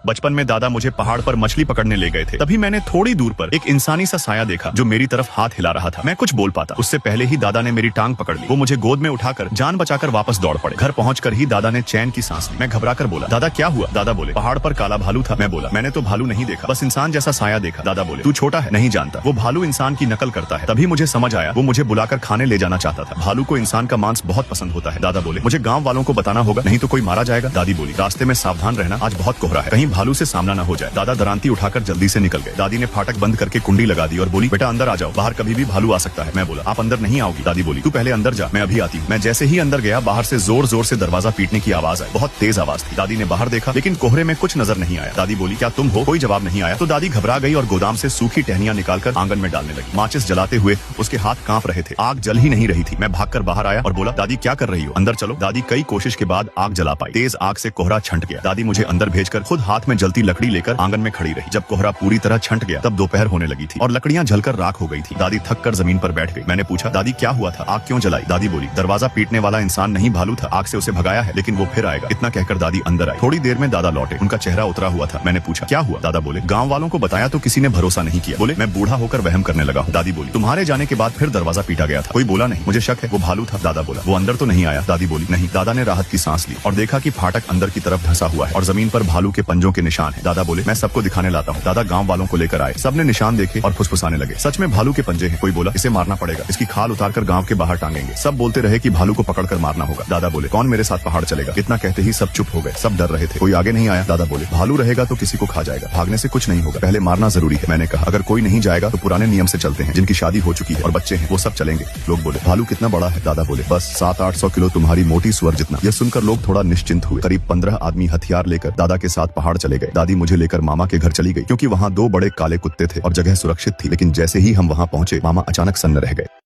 बचपन में दादा मुझे पहाड़ पर मछली पकड़ने ले गए थे। तभी मैंने थोड़ी दूर पर एक इंसानी सा साया देखा जो मेरी तरफ हाथ हिला रहा था। मैं कुछ बोल पाता उससे पहले ही दादा ने मेरी टांग पकड़ ली। वो मुझे गोद में उठाकर जान बचाकर वापस दौड़ पड़े। घर पहुंचकर ही दादा ने चैन की सांस ली। मैं घबराकर बोला, दादा क्या हुआ? दादा बोले, पहाड़ पर काला भालू था। मैं बोला, मैंने तो भालू नहीं देखा, बस इंसान जैसा साया देखा। दादा बोले, तू छोटा है, नहीं जानता, वो भालू इंसान की नकल करता है। तभी मुझे समझ आया, वो मुझे बुलाकर खाने ले जाना चाहता था। भालू को इंसान का मांस बहुत पसंद होता है। दादा बोले, मुझे गाँव वालों को बताना होगा, नहीं तो कोई मारा जाएगा। दादी बोली, रास्ते में सावधान रहना, आज बहुत कोहरा है, कहीं भालू से सामना न हो जाए। दादा दरांती उठाकर जल्दी से निकल गए। दादी ने फाटक बंद करके कुंडी लगा दी और बोली, बेटा अंदर आ जाओ, बाहर कभी भी भालू आ सकता है। मैं बोला, आप अंदर नहीं आओगी। दादी बोली, तू पहले अंदर जा, मैं अभी आती हूँ। मैं जैसे ही अंदर गया, बाहर से जोर जोर से दरवाजा पीटने की आवाज आई। बहुत तेज आवाज थी। दादी ने बाहर देखा, लेकिन कोहरे में कुछ नजर नहीं आया। दादी बोली, क्या तुम हो? कोई जवाब नहीं आया। तो दादी घबरा गई और गोदाम से सूखी टहनियां निकालकर आंगन में डालने लगी। माचिस जलाते हुए उसके हाथ कांप रहे थे। आग जल ही नहीं रही थी। मैं भागकर बाहर आया और बोला, दादी क्या कर रही हो? अंदर चलो। दादी कई कोशिश के बाद आग जला पाई। तेज आग से कोहरा छंट गया। दादी मुझे अंदर भेजकर खुद हाथ में जलती लकड़ी लेकर आंगन में खड़ी रही। जब कोहरा पूरी तरह छंट गया, तब दोपहर होने लगी थी और लकड़ियां जलकर राख हो गई थी। दादी थक कर जमीन पर बैठ गई। मैंने पूछा, दादी क्या हुआ था? आग क्यों जलाई? दादी बोली, दरवाजा पीटने वाला इंसान नहीं भालू था, आग से उसे भगाया है, लेकिन वो फिर आएगा। इतना कहकर दादी अंदर आई। थोड़ी देर में दादा लौटे। उनका चेहरा उतरा हुआ था। मैंने पूछा, क्या हुआ? दादा बोले, गाँव वालों को बताया तो किसी ने भरोसा नहीं किया, बोले मैं बूढ़ा होकर वहम करने लगा हूँ। दादी बोली, तुम्हारे जाने के बाद फिर दरवाजा पीटा गया था, कोई बोला नहीं? मुझे शक है वो भालू था। दादा बोला, वो अंदर तो नहीं आया? दादी बोली, नहीं। दादा ने राहत की सांस ली और देखा कि फाटक अंदर की तरफ धंसा हुआ है और जमीन पर भालू के पंजों के निशान है। दादा बोले, मैं सबको दिखाने लाता हूँ। दादा गाँव वालों को लेकर आए। सबने निशान देखे और फुसफुसाने लगे। सच में भालू के पंजे हैं। कोई बोला, इसे मारना पड़ेगा, इसकी खाल उतारकर गांव के बाहर टांगेंगे। सब बोलते रहे कि भालू को पकड़कर मारना होगा। दादा बोले, कौन मेरे साथ पहाड़ चलेगा? इतना कहते ही सब चुप हो गए। सब डर रहे थे, कोई आगे नहीं आया। दादा बोले, भालू रहेगा तो किसी को खा जाएगा, भागने से कुछ नहीं होगा, पहले मारना जरूरी है। मैंने कहा, अगर कोई नहीं जाएगा तो पुराने नियम से चलते हैं, जिनकी शादी हो चुकी है और बच्चे हैं वो सब चलेंगे। लोग बोले, भालू कितना बड़ा है? दादा बोले, बस 700-800 किलो तुम्हारी मोटी सुअर जितना। यह सुनकर लोग थोड़ा निश्चिंत हुए। करीब 15 आदमी हथियार लेकर दादा के साथ पहाड़ चले गए। दादी मुझे लेकर मामा के घर चली गई, क्योंकि वहाँ 2 बड़े काले कुत्ते थे और जगह सुरक्षित थी। लेकिन जैसे ही हम वहाँ पहुंचे, मामा अचानक सन्न रह गए।